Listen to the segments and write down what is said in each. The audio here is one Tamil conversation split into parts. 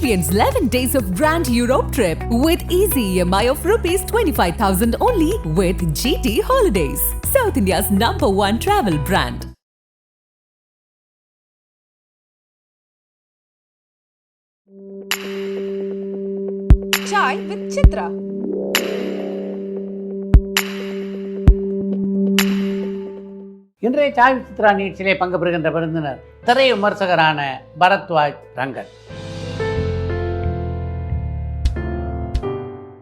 Experience 11 days of Grand Europe trip with easy EMI of rupees 25,000 only with GT Holidays, South India's #1 travel brand. Chai with Chitra. இன்றைய சாய் சித்ரா நிகழ்ச்சியிலே பங்கு பெறுகின்ற விருந்தினர் திரை விமர்சகரான பரத்வாஜ் ரங்கன்.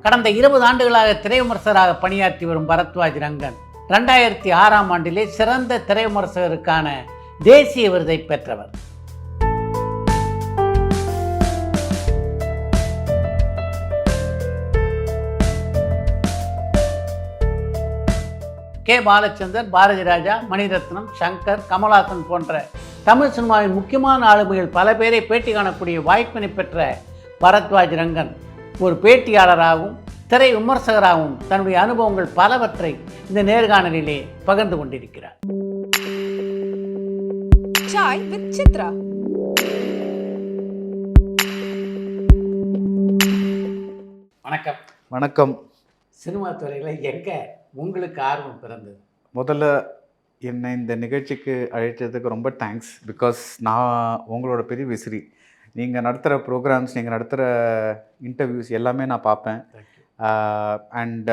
கடந்த 20 ஆண்டுகளாக திரை விமர்சகராக பணியாற்றி வரும் பரத்வாஜ் ரங்கன் 2006ஆம் ஆண்டிலே சிறந்த திரை விமர்சகருக்கான தேசிய விருதை பெற்றவர். கே. பாலச்சந்தர், பாரதி ராஜா, மணிரத்னம், சங்கர், கமல்ஹாசன் போன்ற தமிழ் சினிமாவின் முக்கியமான ஆளுமைகள் பல பேரை பேட்டி காணக்கூடிய வாய்ப்பினை பெற்ற பரத்வாஜ் ரங்கன் ஒரு பேட்டியாளராகவும் திரை விமர்சகராகவும் தன்னுடைய அனுபவங்கள் பலவற்றை இந்த நேர்காணலிலே பகிர்ந்து கொண்டிருக்கிறார். Chai with Chitra. வணக்கம். வணக்கம். சினிமா துறையில் எங்கே உங்களுக்கு ஆர்வம் பிறந்தது? முதல்ல என்னை இந்த நிகழ்ச்சிக்கு அழைத்ததுக்கு ரொம்ப தேங்க்ஸ். பிகாஸ் நான் உங்களோட பெரிய விசிறி. நீங்கள் நடத்துகிற ப்ரோக்ராம்ஸ், நீங்கள் நடத்துகிற இன்டர்வியூஸ் எல்லாமே நான் பார்ப்பேன். அண்ட்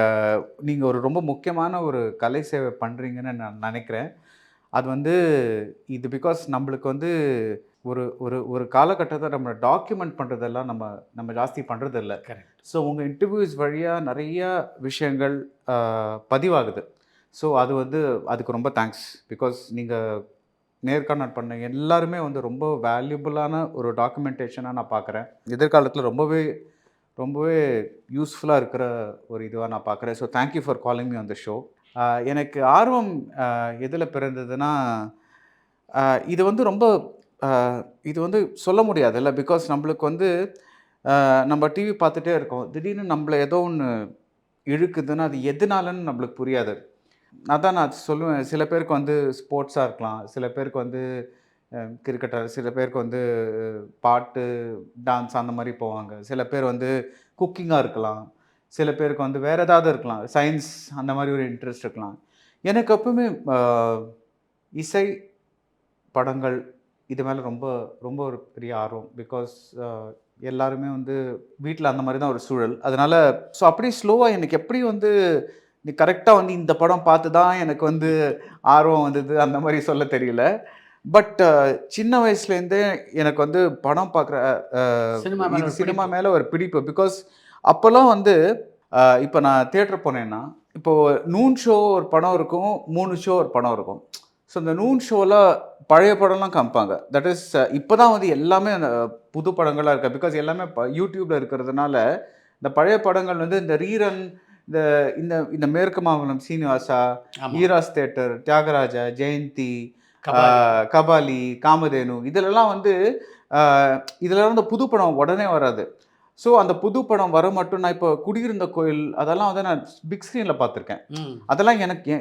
நீங்கள் ஒரு ரொம்ப முக்கியமான ஒரு கலை சேவை பண்ணுறீங்கன்னு நான் நினைக்கிறேன். அது வந்து இது பிகாஸ் நம்மளுக்கு வந்து ஒரு ஒரு ஒரு காலகட்டத்தை நம்ம டாக்குமெண்ட் பண்ணுறதெல்லாம் நம்ம ஜாஸ்தி பண்ணுறதில்ல. கரெக்ட். ஸோ உங்கள் இன்டர்வியூஸ் வழியாக நிறையா விஷயங்கள் பதிவாகுது. ஸோ அது வந்து அதுக்கு ரொம்ப தேங்க்ஸ். பிகாஸ் நீங்கள் நேர்காணல் பண்ண எல்லாருமே வந்து ரொம்ப வேல்யூபுளான ஒரு டாக்குமெண்டேஷனாக நான் பார்க்குறேன். எதிர்காலத்தில் ரொம்பவே யூஸ்ஃபுல்லாக இருக்கிற ஒரு இதுவாக நான் பார்க்குறேன். So thank you for calling me on the show. எனக்கு ஆர்வம் எதில் பிறந்ததுன்னா, இது வந்து ரொம்ப இது வந்து சொல்ல முடியாதுல்ல. பிகாஸ் நம்மளுக்கு வந்து நம்ம டிவி பார்த்துட்டே இருக்கோம். திடீர்னு நம்மளை ஏதோ ஒன்று இழுக்குதுன்னா அது எதுனாலன்னு நம்மளுக்கு புரியாது. அதான் நான் சொல்லுவேன். சில பேருக்கு வந்து ஸ்போர்ட்ஸாக இருக்கலாம், சில பேருக்கு வந்து கிரிக்கெட்டர், சில பேருக்கு வந்து பாட்டு, டான்ஸ் அந்த மாதிரி போவாங்க, சில பேர் வந்து குக்கிங்காக இருக்கலாம், சில பேருக்கு வந்து வேறு ஏதாவது இருக்கலாம், சயின்ஸ் அந்த மாதிரி ஒரு இன்ட்ரெஸ்ட் இருக்கலாம். எனக்கு எப்பவுமே இசை, படங்கள் இது மேலே ரொம்ப ரொம்ப ஒரு பெரிய ஆர்வம். பிகாஸ் எல்லாருமே வந்து வீட்டில் அந்த மாதிரி தான் ஒரு சூழல். அதனால் ஸோ அப்படியே ஸ்லோவாக எனக்கு எப்படி வந்து நீ கரெக்டாக வந்து இந்த படம் பார்த்து தான் எனக்கு வந்து ஆர்வம் வந்தது அந்த மாதிரி சொல்ல தெரியல. பட் சின்ன வயசுலேருந்தே எனக்கு வந்து படம் பார்க்குற சினிமா மேலே ஒரு பிடிப்பு. பிகாஸ் அப்போல்லாம் வந்து இப்போ நான் தியேட்டர் போனேன்னா, இப்போது நூன் ஷோ ஒரு படம் இருக்கும், 3 ஷோ ஒரு படம் இருக்கும். ஸோ இந்த நூன் ஷோவில் பழைய படம்லாம் காமிப்பாங்க. தட் இஸ் இப்போ தான் வந்து எல்லாமே அந்த புது படங்களாக இருக்குது. பிகாஸ் எல்லாமே யூடியூப்பில் இருக்கிறதுனால இந்த பழைய படங்கள் வந்து இந்த ரீரன், இந்த இந்த இந்த மேற்கு மாம்பலம் சீனிவாசா, ஈராஸ் தேட்டர், தியாகராஜா, ஜெயந்தி, கபாலி, காமதேனு, இதிலெல்லாம் வந்து இதில் வந்து புது படம் உடனே வராது. ஸோ அந்த புது படம் வர மட்டும் நான் இப்போ குடியிருந்த கோயில் அதெல்லாம் வந்து நான் பிக் ஸ்க்ரீனில் பார்த்துருக்கேன். அதெல்லாம் எனக்கு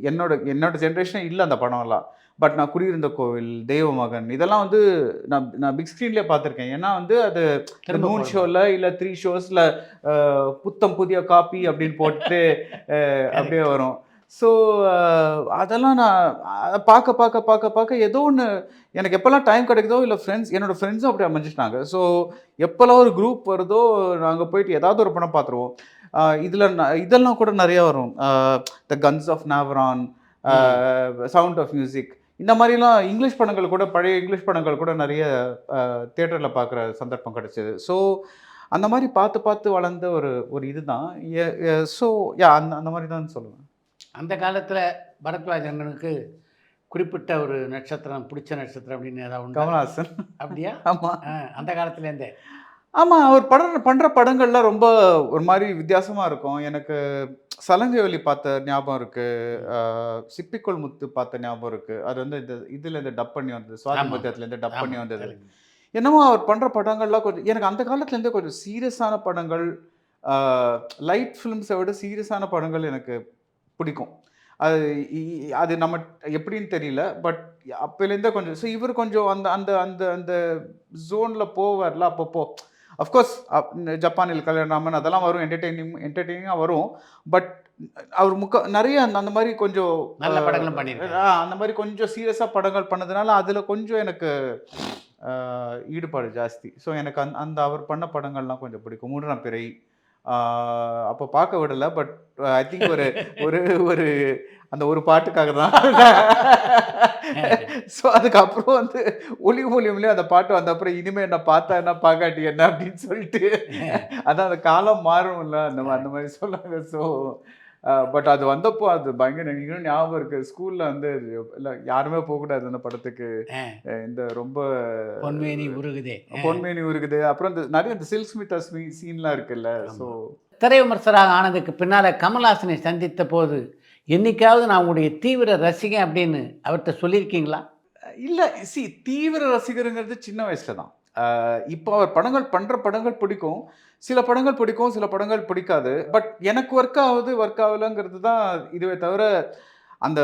என்னோட ஜென்ரேஷனே இல்லை அந்த படம்லாம். பட் நான் குடியிருந்த கோவில், தெய்வமகன் இதெல்லாம் வந்து நான் பிக் ஸ்க்ரீன்லேயே பார்த்துருக்கேன். ஏன்னா வந்து அது நூன் ஷோவில் இல்லை 3 ஷோஸில் புத்தம் புதிய காப்பி அப்படின்னு போட்டு அப்படியே வரும். ஸோ அதெல்லாம் நான் பார்க்க ஏதோ ஒன்று எனக்கு எப்போல்லாம் டைம் கிடைக்குதோ, இல்லை என்னோடய ஃப்ரெண்ட்ஸும் அப்படி அமைஞ்சிட்டாங்க. ஸோ எப்போல்லாம் ஒரு குரூப் வருதோ நாங்கள் போயிட்டு ஏதாவது ஒரு படம் பார்த்துருவோம். இதெல்லாம் கூட நிறையா வரும். The guns of Navarone, sound of music, இந்த மாதிரிலாம் இங்கிலீஷ் படங்கள் கூட, பழைய இங்கிலீஷ் படங்கள் கூட நிறைய தியேட்டரில் பார்க்குற சந்தர்ப்பம் கிடச்சிது. ஸோ அந்த மாதிரி பார்த்து வளர்ந்த ஒரு இதுதான். ஸோ அந்த மாதிரி தான் சொல்லுவேன். அந்த காலத்தில் பரத்வாஜ் ரங்கனுக்கு குறிப்பிட்ட ஒரு நட்சத்திரம், பிடிச்ச நட்சத்திரம் அப்படின்னு ஏதாவது உண்டு? கமல்ஹாசன். அப்படியா? ஆமாம். அந்த காலத்துலேருந்தே? ஆமாம். அவர் பண்ணுற படங்கள்லாம் ரொம்ப ஒரு மாதிரி வித்தியாசமாக இருக்கும். எனக்கு சலங்கைவலி பார்த்த ஞாபகம் இருக்குது, சிப்பிக்குள் முத்து பார்த்த ஞாபகம் இருக்குது. அது வந்து இந்த டப் பண்ணி வந்தது, சுவாதி மத்தியத்துலேருந்து டப் பண்ணி வந்தது. என்னமோ அவர் பண்ணுற படங்கள்லாம் கொஞ்சம் எனக்கு அந்த காலத்துலேருந்தே கொஞ்சம் சீரியஸான படங்கள், லைட் ஃபிலிம்ஸை விட சீரியஸான படங்கள் எனக்கு பிடிக்கும். அது நம்ம எப்படின்னு தெரியல. பட் அப்போலேருந்தே கொஞ்சம் இவர் கொஞ்சம் அந்த அந்த அந்த அந்த ஜோனில் போவார்ல அப்பப்போ. அஃப்கோர்ஸ் ஜப்பானில் கல்யாணராமன் அதெல்லாம் வரும், என்டர்டெய்னிங்காக வரும். பட் அவர் நிறைய அந்த மாதிரி கொஞ்சம் நல்ல படங்களும் பண்ணியிருக்காரு. அந்த மாதிரி கொஞ்சம் சீரியஸாக படங்கள் பண்ணதுனால அதில் கொஞ்சம் எனக்கு ஈடுபாடு ஜாஸ்தி. ஸோ எனக்கு அந்த அவர் பண்ண படங்கள்லாம் கொஞ்சம் பிடிக்கும். மூன்றாம் பிறை அப்போ பார்க்க விடலை. பட் ஐ திங்க் ஒரு ஒரு ஒரு அந்த ஒரு பாட்டுக்காக தான். ஸோ அதுக்கப்புறம் வந்து ஒளியும் அந்த பாட்டு வந்த அப்புறம் இனிமேல் என்ன பார்த்தா என்ன பார்க்காட்டி என்ன அப்படின்னு சொல்லிட்டு அதான் அந்த காலம் மாறும்ல அந்த மாதிரி சொன்னாங்க. ஸோ பட் அது வந்தப்போ அது பயங்கர இன்னும் ஞாபகம் இருக்கு. ஸ்கூல்ல வந்து இல்லை யாருமே போகக்கூடாது அந்த படத்துக்கு. இந்த ரொம்ப பொன்மேனி உருகுது. அப்புறம் இந்த நிறைய இந்த சில்க் ஸ்மிதா சீன்லாம் இருக்குல்ல. ஸோ திரை விமர்சகராக ஆனதுக்கு பின்னால் கமல்ஹாசனை சந்தித்த போது என்னைக்காவது நான் உங்களுடைய தீவிர ரசிகன் அப்படின்னு அவர்கிட்ட சொல்லியிருக்கீங்களா? இல்லை, தீவிர ரசிகருங்கிறது சின்ன வயசுல தான். இப்போ அவர் பண்ணுற படங்கள் பிடிக்கும், சில படங்கள் பிடிக்கும், சில படங்கள் பிடிக்காது. பட் எனக்கு ஒர்க் ஆகலைங்கிறது தான் இதுவே தவிர அந்த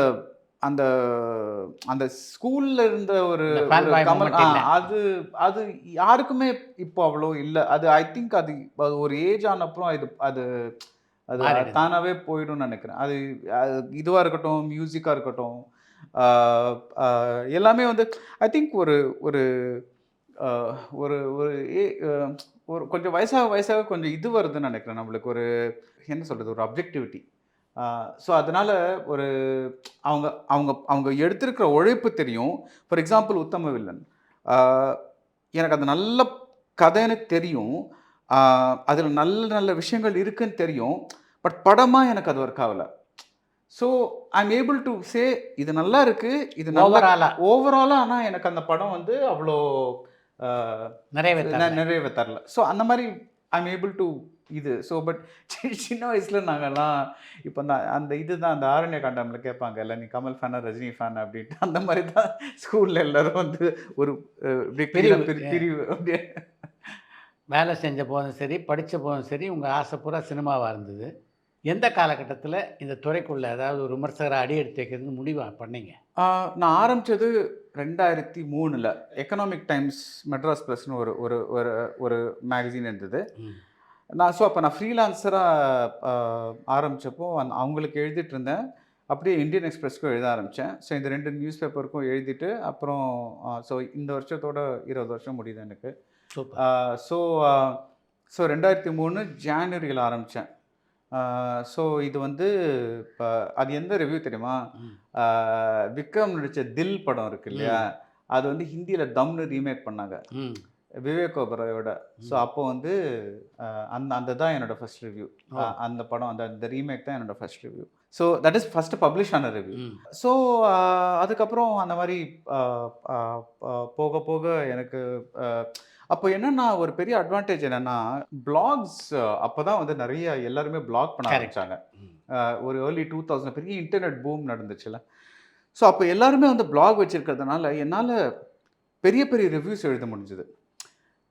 அந்த அந்த ஸ்கூல்ல இருந்த ஒரு கமல் அது அது யாருக்குமே இப்போ அவ்வளோ இல்லை. அது ஐ திங்க் அது ஒரு ஏஜ் ஆனப்புறம் அது அது தானாகவே போயிடும்னு நினைக்கிறேன். அது இதுவாக இருக்கட்டும், மியூசிக்காக இருக்கட்டும், எல்லாமே வந்து ஐ திங்க் ஒரு ஒரு ஒரு ஒரு கொஞ்சம் வயசாக கொஞ்சம் இது வருதுன்னு நினைக்கிறேன். நம்மளுக்கு ஒரு என்ன சொல்கிறது, ஒரு அப்ஜெக்டிவிட்டி. ஸோ அதனால் ஒரு அவங்க அவங்க அவங்க எடுத்திருக்கிற உழைப்பு தெரியும். ஃபார் எக்ஸாம்பிள் உத்தம வில்லன், எனக்கு அது நல்ல கதைன்னு தெரியும், அதில் நல்ல நல்ல விஷயங்கள் இருக்குன்னு தெரியும். பட் படமாக எனக்கு அது ஒர்க் ஆகலை. So I am able to say இது நல்லா இருக்குது, இது நல்லா ஓவராலாக. ஆனால் எனக்கு அந்த படம் வந்து அவ்வளோ நிறைவே தரல. ஸோ அந்த மாதிரி ஐ எம் ஏபிள் டு இது. ஸோ பட் சின்ன வயசில் நாங்கள்லாம் இப்போ அந்த இதுதான் அந்த ஆரண்ய காண்டமில் கேட்பாங்க இல்லை, நீ கமல் ஃபேனா ரஜினி ஃபேன் அப்படின்ட்டு. அந்த மாதிரி தான் ஸ்கூலில் எல்லோரும் வந்து ஒரு பிரிவு அப்படியே. வேலை செஞ்ச போதும் சரி, படித்த போதும் சரி, உங்கள் ஆசை பூரா சினிமாவாக இருந்தது. எந்த காலகட்டத்தில் இந்த துறைக்குள்ளே அதாவது ஒரு விமர்சகராக அடி எடுத்து வைக்கிறது முடிவு பண்ணீங்க? நான் ஆரம்பித்தது 2003 எக்கனாமிக் டைம்ஸ் மெட்ராஸ் ப்ளஸ்னு ஒரு ஒரு ஒரு ஒரு மேகசின் இருந்தது. அப்போ நான் ஃப்ரீலான்சராக ஆரம்பித்தப்போ அவங்களுக்கு எழுதிட்டு இருந்தேன். அப்படியே இந்தியன் எக்ஸ்பிரஸ்க்கும் எழுத ஆரம்பித்தேன். ஸோ இந்த 2 நியூஸ் பேப்பருக்கும் எழுதிட்டு அப்புறம் ஸோ இந்த வருஷத்தோட 20 வருஷம் முடியுது எனக்கு. ஸோ 2003 ஜான்வரியில் ஆரம்பித்தேன். ஸோ இது வந்து இப்போ அது எந்த ரிவ்யூ தெரியுமா, விக்ரம் நடித்த தில் படம் இருக்கு இல்லையா, அது வந்து ஹிந்தியில் தம்னு ரீமேக் பண்ணாங்க விவேக் ஓபராயோட. ஸோ அப்போ வந்து அந்த தான் என்னோட ஃபர்ஸ்ட் ரிவ்யூ. அந்த படம் அந்த ரீமேக் தான் என்னோட first review. So that is first publish ஆன ரிவ்யூ. ஸோ அதுக்கப்புறம் அந்த மாதிரி போக போக எனக்கு அப்போ என்னென்னா ஒரு பெரிய அட்வான்டேஜ் என்னென்னா பிளாக்ஸ் அப்போ தான் வந்து நிறைய எல்லாருமே பிளாக் பண்ண ஆரம்பித்தாங்க. ஒரு ஏர்லி 2000 பெரிய இன்டர்நெட் பூம் நடந்துச்சுல. ஸோ அப்போ எல்லாருமே வந்து பிளாக் வச்சுருக்கிறதுனால என்னால் பெரிய பெரிய ரிவ்யூஸ் எழுத முடிஞ்சுது.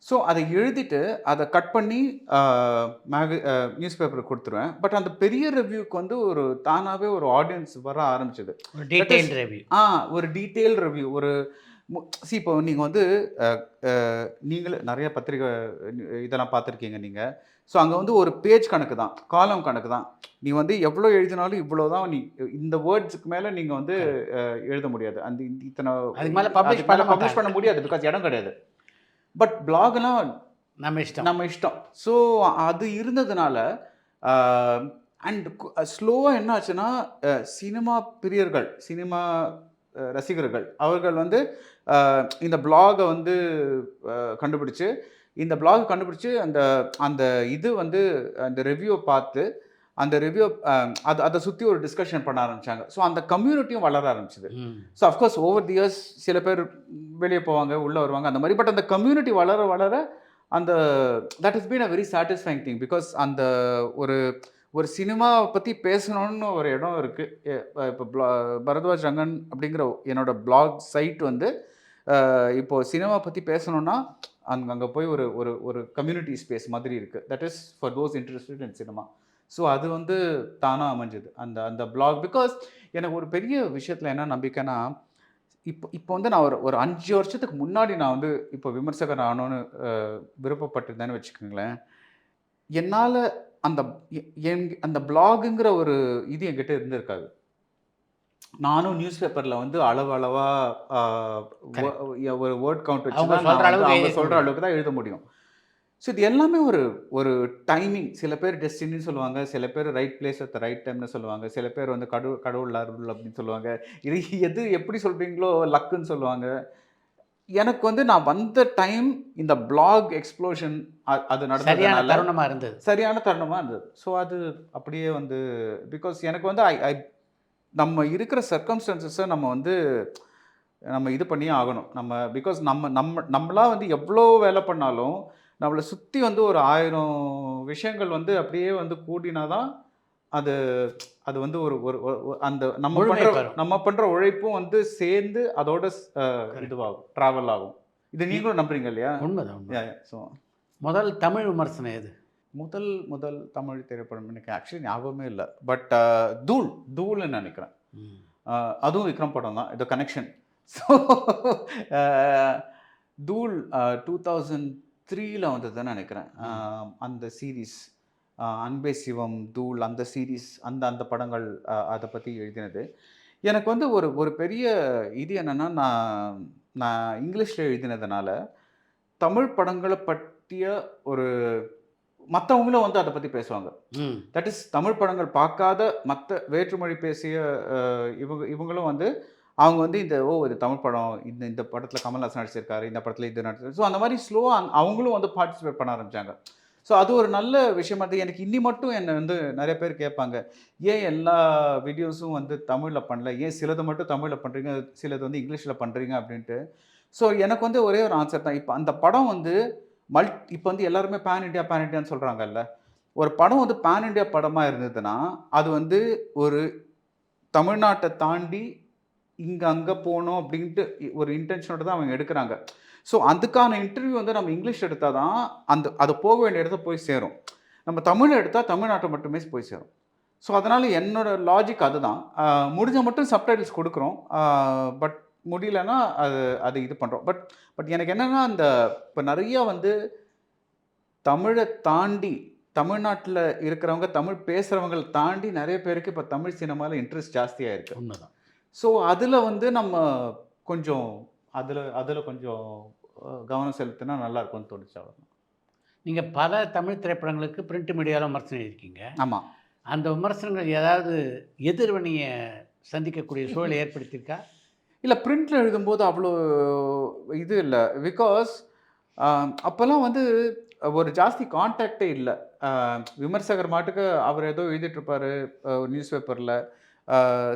ஸோ அதை எழுதிட்டு அதை கட் பண்ணி நியூஸ் பேப்பருக்கு கொடுத்துருவேன். பட் அந்த பெரிய ரிவ்யூக்கு வந்து ஒரு தானாகவே ஒரு ஆடியன்ஸ் வர ஆரம்பிச்சது. ஒரு டீட்டெயில் ரிவ்யூ. ஒரு இப்போ நீங்கள் வந்து நீங்களே நிறைய பத்திரிகை இதெல்லாம் பார்த்துருக்கீங்க நீங்கள். ஸோ அங்கே வந்து ஒரு பேஜ் கணக்கு தான், காலம் கணக்கு தான். நீ வந்து எவ்வளோ எழுதினாலும் இவ்வளோ தான், நீ இந்த வேர்ட்ஸுக்கு மேலே நீங்கள் வந்து எழுத முடியாது. அந்த இத்தனை பப்ளிஷ் பண்ண முடியாது, பிகாஸ் இடம் கிடையாது. பட் பிளாக்லாம் நம்ம இஷ்டம். ஸோ அது இருந்ததுனால அண்ட் ஸ்லோவாக என்ன ஆச்சுன்னா சினிமா பிரியர்கள், சினிமா ரசிகர்கள் அவர்கள் வந்து இந்த பிளாகை வந்து கண்டுபிடிச்சு அந்த அந்த இது வந்து அந்த ரிவ்யூவை பார்த்து அந்த ரிவ்யூ அதை சுற்றி ஒரு டிஸ்கஷன் பண்ண ஆரம்பித்தாங்க. ஸோ அந்த கம்யூனிட்டியும் வளர ஆரம்பிச்சிது. So of course over the years சில பேர் வெளியே போவாங்க, உள்ளே வருவாங்க, அந்த மாதிரி. பட் அந்த கம்யூனிட்டி வளர வளர அந்த that is been a very satisfying thing. Because அந்த ஒரு சினிமாவை பற்றி பேசணுன்னு ஒரு இடம் இருக்குது. இப்போ பரத்வாஜ் ரங்கன் அப்படிங்கிற என்னோடய பிளாக் சைட் வந்து இப்போது சினிமா பற்றி பேசணுன்னா அங்கே போய் ஒரு ஒரு ஒரு கம்யூனிட்டி ஸ்பேஸ் மாதிரி இருக்குது. That is for those interested in cinema. So அது வந்து தானாக அமைஞ்சது அந்த அந்த பிளாக். பிகாஸ் எனக்கு ஒரு பெரிய விஷயத்தில் என்ன நம்பிக்கைன்னா, இப்போ வந்து நான் ஒரு 5 வருஷத்துக்கு முன்னாடி நான் வந்து இப்போ விமர்சகர் ஆகணும்னு விருப்பப்பட்டிருந்தேன்னு வச்சுக்கோங்களேன். என்னால அந்த அந்த பிளாகுங்கிற ஒரு இது என்கிட்ட இருந்திருக்காது. நானும் நியூஸ் பேப்பர்ல வந்து அளவா ஒரு வேர்ட் கவுண்ட் வச்சு அவங்க தான் சொல்ற நான் வந்து அளவுக்கு அவங்க எழுத சொல்ற முடியும். அளவுக்கு தான் எழுத முடியும். ஸோ இது எல்லாமே ஒரு டைமிங். சில பேர் டெஸ்டினின்னு சொல்லுவாங்க, சில பேர் right place at the right டைம்னு சொல்லுவாங்க, சில பேர் வந்து கடவுள் அருள் அப்படின்னு சொல்லுவாங்க. இது எது எப்படி சொல்றீங்களோ லக்குன்னு சொல்லுவாங்க. எனக்கு வந்து நான் வந்த டைம் இந்த பிளாக் எக்ஸ்ப்ளோஷன் அது சரியான நடந்ததுனால தருணமா இருந்தது. சரியான தருணமா இருந்தது. ஸோ அது அப்படியே வந்து பிகாஸ் எனக்கு வந்து நம்ம இருக்கிற சர்க்கம்ஸ்டன்சஸை நம்ம வந்து நம்ம இது பண்ணியே ஆகணும். நம்ம பிகாஸ் நம்மளா வந்து எவ்வளோ வேலை பண்ணாலும் நம்மளை சுற்றி வந்து ஒரு 1000 விஷயங்கள் வந்து அப்படியே வந்து கூடினா தான் அது அது வந்து ஒரு ஒரு ஒரு- அந்த முழுமை பெறும். நம்ம பண்ற உழைப்பும் வந்து சேர்ந்து அதோட இதுவாகும், டிராவல் ஆகும். இது நீங்களும் நம்புறீங்க இல்லையா? உண்மைதான் உண்மை. ஸோ முதல் தமிழ் விமர்சனம் எது? முதல் தமிழ் திரைப்படம் எனக்கு ஆக்சுவலி ஞாபகமே இல்லை. பட் தூள்னு நினைக்கிறேன். அதுவும் விக்ரம் படம் தான். இது கனெக்ஷன். ஸோ தூள் 2003 வந்ததுன்னு நினைக்கிறேன். அந்த சீரீஸ் அன்பே சிவம், தூள் அந்த சீரீஸ் அந்த படங்கள் அதை பற்றி எழுதினது. எனக்கு வந்து ஒரு பெரிய இது என்னென்னா நான் இங்கிலீஷில் எழுதினதுனால தமிழ் படங்களை பற்றிய ஒரு மற்றவங்களும் வந்து அதை பற்றி பேசுவாங்க. தட் இஸ் தமிழ் படங்கள் பார்க்காத மற்ற வேற்றுமொழி பேசிய இவங்களும் வந்து அவங்க வந்து இது தமிழ் படம், இந்த படத்தில் கமல்ஹாசன் நடிச்சிருக்காரு, இந்த படத்தில் இது நடிச்சிருக்காரு. ஸோ அந்த மாதிரி ஸ்லோவாக அவங்களும் வந்து பார்ட்டிசிபேட் பண்ண ஆரம்பித்தாங்க. ஸோ அது ஒரு நல்ல விஷயமா இருந்தது. எனக்கு இன்னி மட்டும் என்னை வந்து நிறைய பேர் கேட்பாங்க, ஏன் எல்லா வீடியோஸும் வந்து தமிழில் பண்ணல, ஏன் சிலது மட்டும் தமிழில் பண்ணுறீங்க, சிலது வந்து இங்கிலீஷில் பண்ணுறீங்க அப்படின்ட்டு. ஸோ எனக்கு வந்து ஒரே ஒரு ஆன்சர் தான். இப்போ அந்த படம் வந்து இப்போ வந்து எல்லாருமே பேன் இண்டியான்னு சொல்கிறாங்கல்ல. ஒரு படம் வந்து பேன் இண்டியா படமாக இருந்ததுன்னா அது வந்து ஒரு தமிழ்நாட்டை தாண்டி அங்கே போகணும் அப்படின்ட்டு ஒரு இன்டென்ஷனோட தான் அவங்க எடுக்கிறாங்க. ஸோ அதுக்கான இன்டர்வியூ வந்து நம்ம இங்கிலீஷ் எடுத்தால் தான் அது போக வேண்டிய இடத்த போய் சேரும். நம்ம தமிழ் எடுத்தால் தமிழ்நாட்டை மட்டுமே போய் சேரும். ஸோ அதனால் என்னோட லாஜிக் அதுதான். முடிஞ்ச மட்டும் சப்டைட்டில்ஸ் கொடுக்குறோம். பட் முடியலன்னா அது இது பண்ணுறோம். பட் எனக்கு என்னென்னா இப்போ நிறைய வந்து தமிழை தாண்டி தமிழ்நாட்டில் இருக்கிறவங்க, தமிழ் பேசுகிறவங்களை தாண்டி நிறைய பேருக்கு இப்போ தமிழ் சினிமாவில் இன்ட்ரெஸ்ட் ஜாஸ்தியாக இருக்குது. உண்மைதான். ஸோ அதில் வந்து நம்ம கொஞ்சம் அதில் கொஞ்சம் கவனம் செலுத்தினா நல்லா இருக்கும்னு தோணுச்சு. அவ்வளோ. நீங்கள் பல தமிழ் திரைப்படங்களுக்கு பிரிண்ட் மீடியாவில் விமர்சனம் எழுதியிருக்கீங்க. ஆமாம். அந்த விமர்சனங்கள் ஏதாவது எதிர்வினையை சந்திக்கக்கூடிய சூழலை ஏற்படுத்தியிருக்கா? இல்லை, பிரிண்டில் எழுதும்போது அவ்வளோ இது இல்லை. பிகாஸ் அப்போல்லாம் வந்து ஒரு ஜாஸ்தி கான்டாக்டே இல்லை. விமர்சகர் மாட்டுக்கு அவர் ஏதோ எழுதிட்டுருப்பார் நியூஸ் பேப்பரில்.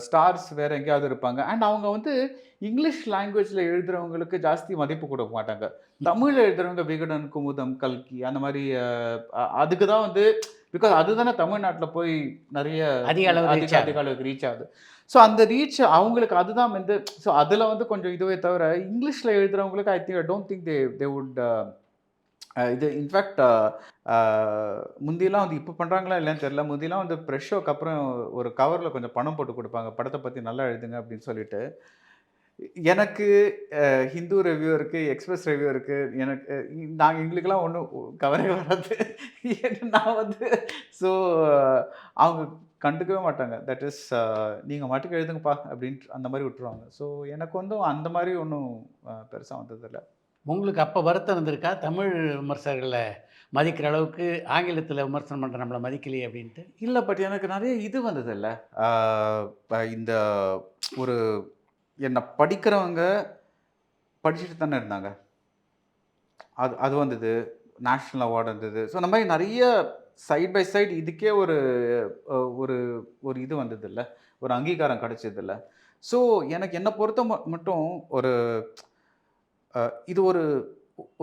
ஸ்டார்ஸ் வேறு எங்கேயாவது இருப்பாங்க. அண்ட் அவங்க வந்து இங்கிலீஷ் லாங்குவேஜில் எழுதுகிறவங்களுக்கு ஜாஸ்தி மதிப்பு கொடுக்க மாட்டாங்க. தமிழில் எழுதுகிறவங்க விகடன், குமுதம், கல்கி அந்த மாதிரி அதுக்கு தான் வந்து பிகாஸ் அதுதானே தமிழ்நாட்டில் போய் நிறைய அதிக அளவுக்கு ரீச் ஆகுது. ஸோ அந்த ரீச் அவங்களுக்கு அதுதான் வந்து. ஸோ அதில் வந்து கொஞ்சம் இதுவே தவிர இங்கிலீஷில் எழுதுகிறவங்களுக்கு I don't think they would இது இன்ஃபேக்ட் முந்தியெல்லாம் வந்து இப்போ பண்ணுறாங்களா இல்லைன்னு தெரியல. முந்தியெல்லாம் வந்து ப்ரெஷ் ஷோக்கு அப்புறம் ஒரு கவரில் கொஞ்சம் பணம் போட்டு கொடுப்பாங்க, படத்தை பற்றி நல்லா எழுதுங்க அப்படின்னு சொல்லிட்டு. எனக்கு ஹிந்து ரிவ்யூ இருக்குது, எக்ஸ்பிரஸ் ரிவ்யூ இருக்குது. எனக்கு எங்களுக்கெல்லாம் ஒன்றும் கவரே வராது. நான் வந்து ஸோ அவங்க கண்டுக்கவே மாட்டாங்க. தட் இஸ் நீங்கள் மட்டுக்கு எழுதுங்கப்பா அப்படின்ட்டு அந்த மாதிரி விட்டுருவாங்க. ஸோ எனக்கு வந்து அந்த மாதிரி ஒன்றும் பெருசாக வந்ததில்லை. உங்களுக்கு அப்போ வருத்தம் இருந்திருக்கா, தமிழ் விமர்சகர்களை மதிக்கிற அளவுக்கு ஆங்கிலத்தில் விமர்சனம் பண்ணுற நம்மளை மதிக்கலையே அப்படின்ட்டு? இல்லை, பட் எனக்கு நிறைய இது வந்ததில்லை. இந்த ஒரு என்னை படிக்கிறவங்க படிச்சுட்டு தானே இருந்தாங்க. அது வந்தது, நேஷ்னல் அவார்டு வந்தது. ஸோ அந்த மாதிரி நிறைய சைட் பை சைடு இதுக்கே ஒரு ஒரு இது வந்ததில்லை, ஒரு அங்கீகாரம் கிடைச்சதில்லை. ஸோ எனக்கு என்னை பொறுத்த மட்டும் இது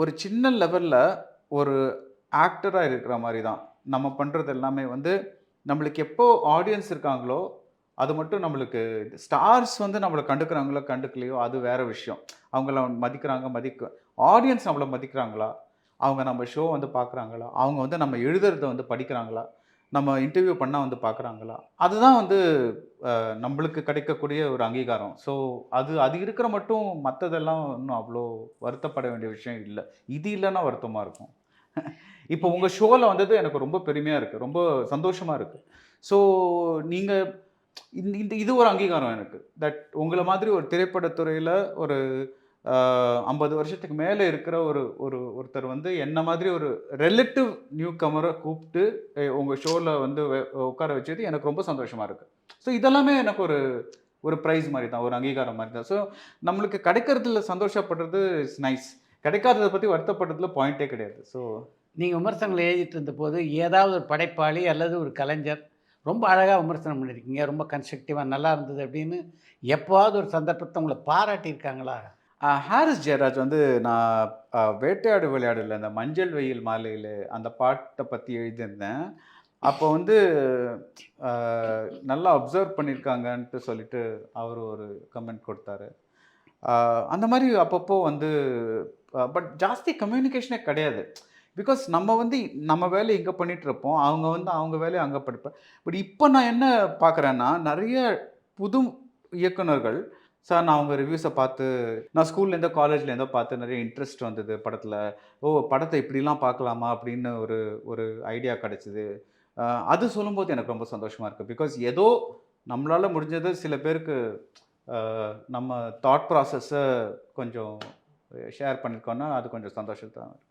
ஒரு சின்ன லெவலில் ஒரு ஆக்டராக இருக்கிற மாதிரி தான். நம்ம பண்ணுறது எல்லாமே வந்து நம்மளுக்கு எப்போ ஆடியன்ஸ் இருக்காங்களோ அது மட்டும் நம்மளுக்கு. ஸ்டார்ஸ் வந்து நம்மளை கண்டுக்கிறாங்களோ கண்டுக்கலையோ அது வேறு விஷயம். அவங்கள மதிக்கிறாங்க. ஆடியன்ஸ் நம்மளை மதிக்கிறாங்களா, அவங்க நம்ம ஷோ வந்து பார்க்குறாங்களா, அவங்க வந்து நம்ம எழுதுறதை வந்து படிக்கிறாங்களா, நம்ம இன்டர்வியூ பண்ணால் வந்து பார்க்குறாங்களா, அதுதான் வந்து நம்மளுக்கு கிடைக்கக்கூடிய ஒரு அங்கீகாரம். ஸோ அது இருக்கிற மட்டும் மற்றதெல்லாம் இன்னும் அவ்வளோ வருத்தப்பட வேண்டிய விஷயம் இல்லை. இது இல்லைன்னா வருத்தமாக இருக்கும். இப்போ உங்கள் ஷோவில் வந்தது எனக்கு ரொம்ப பெருமையாக இருக்குது, ரொம்ப சந்தோஷமாக இருக்குது. ஸோ நீங்கள் இது ஒரு அங்கீகாரம் எனக்கு. தட் உங்களை மாதிரி ஒரு திரைப்படத்துறையில் ஒரு 50 வருஷத்துக்கு மேலே இருக்கிற ஒருத்தர் வந்து என்ன மாதிரி ஒரு ரிலேட்டிவ் நியூ கமரை கூப்பிட்டு உங்கள் ஷோவில் வந்து உட்கார வச்சது எனக்கு ரொம்ப சந்தோஷமாக இருக்குது. ஸோ இதெல்லாமே எனக்கு ஒரு ப்ரைஸ் மாதிரி தான், ஒரு அங்கீகாரம் மாதிரி தான். ஸோ நம்மளுக்கு கிடைக்கிறதுல சந்தோஷப்படுறது இஸ் நைஸ், கிடைக்காததை பற்றி வருத்தப்படுறதுல பாயிண்டே கிடையாது. ஸோ நீங்கள் விமர்சனங்களை எழுதிட்டு இருந்தபோது ஏதாவது ஒரு படைப்பாளி அல்லது ஒரு கலைஞர் ரொம்ப அழகாக விமர்சனம் பண்ணியிருக்கீங்க, ரொம்ப கன்ஸ்ட்ரக்டிவாக நல்லா இருந்தது அப்படின்னு எப்போவாவது ஒரு சந்தர்ப்பத்தை உங்களை பாராட்டியிருக்காங்களா? ஹாரிஸ் ஜெயராஜ் வந்து நான் வேட்டையாடு விளையாடல அந்த மஞ்சள் வெயில் மாலையில் அந்த பாட்டை பற்றி எழுதியிருந்தேன். அப்போ வந்து நல்லா அப்சர்வ் பண்ணியிருக்காங்கன்ட்டு சொல்லிட்டு அவர் ஒரு கமெண்ட் கொடுத்தாரு. அந்த மாதிரி அப்பப்போ வந்து பட் ஜாஸ்தி கம்யூனிகேஷனே கிடையாது. பிகாஸ் நம்ம வந்து நம்ம வேலையை இங்கே பண்ணிகிட்ருப்போம், அவங்க வந்து அவங்க வேலையை அங்கே படிப்பேன். பட் இப்போ நான் என்ன பார்க்குறேன்னா, நிறைய புது இயக்குனர்கள் சார் நான் அவங்க ரிவ்யூஸை பார்த்து, நான் ஸ்கூல்லேருந்தோ காலேஜ்லேருந்தோ பார்த்து நிறைய இன்ட்ரெஸ்ட் வந்தது படத்தில். படத்தை இப்படிலாம் பார்க்கலாமா அப்படின்னு ஒரு ஐடியா கிடச்சிது. அது சொல்லும்போது எனக்கு ரொம்ப சந்தோஷமாக இருக்குது. பிகாஸ் ஏதோ நம்மளால் முடிஞ்சது சில பேருக்கு நம்ம தாட் ப்ராசஸை கொஞ்சம் ஷேர் பண்ணியிருக்கோன்னா அது கொஞ்சம் சந்தோஷத்தான் இருக்குது.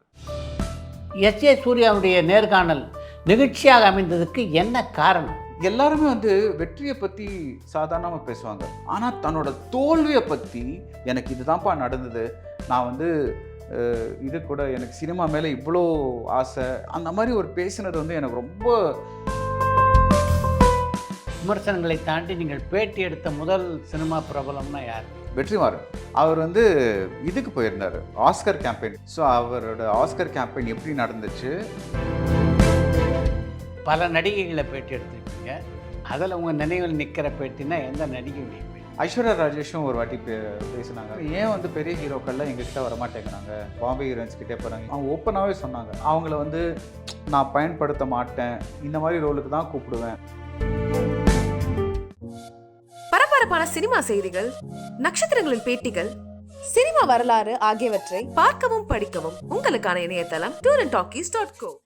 எஸ்.ஏ. சூர்யாவுடைய நேர்காணல் நிகழ்ச்சியாக அமைந்ததுக்கு என்ன காரணம்? எல்லாருமே வந்து வெற்றியை பற்றி சாதாரணமாக பேசுவாங்க, ஆனால் தன்னோட தோல்வியை பற்றி எனக்கு இதுதான்ப்பா நடந்தது, நான் வந்து இது கூட எனக்கு சினிமா மேலே இவ்வளோ ஆசை, அந்த மாதிரி ஒரு பேசினது வந்து எனக்கு ரொம்ப. விமர்சனங்களை தாண்டி நீங்கள் பேட்டி எடுத்த முதல் சினிமா பிரபலம்னா யார்? வெற்றிமாறன். அவர் வந்து இதுக்கு போயிருந்தார், ஆஸ்கர் கேம்பெயின். ஸோ அவரோட ஆஸ்கர் கேம்பெயின் எப்படி நடந்துச்சு. பல நடிகைகளை பேட்டி எடுத்துருக்கீங்க, அதில் உங்கள் நினைவில் நிற்கிற பேட்டினா எந்த நடிகையுடைய பேட்டி? ஐஸ்வர்யா ராஜேஷும் ஒரு வாட்டி பேசினாங்க, ஏன் வந்து பெரிய ஹீரோக்கள்லாம் எங்ககிட்ட வரமாட்டேங்கிறாங்க, பாம்பே ஹீரோயின்ஸ் கிட்டே போகிறாங்க. அவங்க ஓப்பனாகவே சொன்னாங்க, அவங்கள வந்து நான் பயன்படுத்த மாட்டேன், இந்த மாதிரி ரோலுக்கு தான் கூப்பிடுவேன். பரபரப்பான சினிமா செய்திகள், நட்சத்திரங்களின் பேட்டிகள், சினிமா வரலாறு ஆகியவற்றை பார்க்கவும் படிக்கவும் உங்களுக்கான இணையதளம் tourantalkies.co.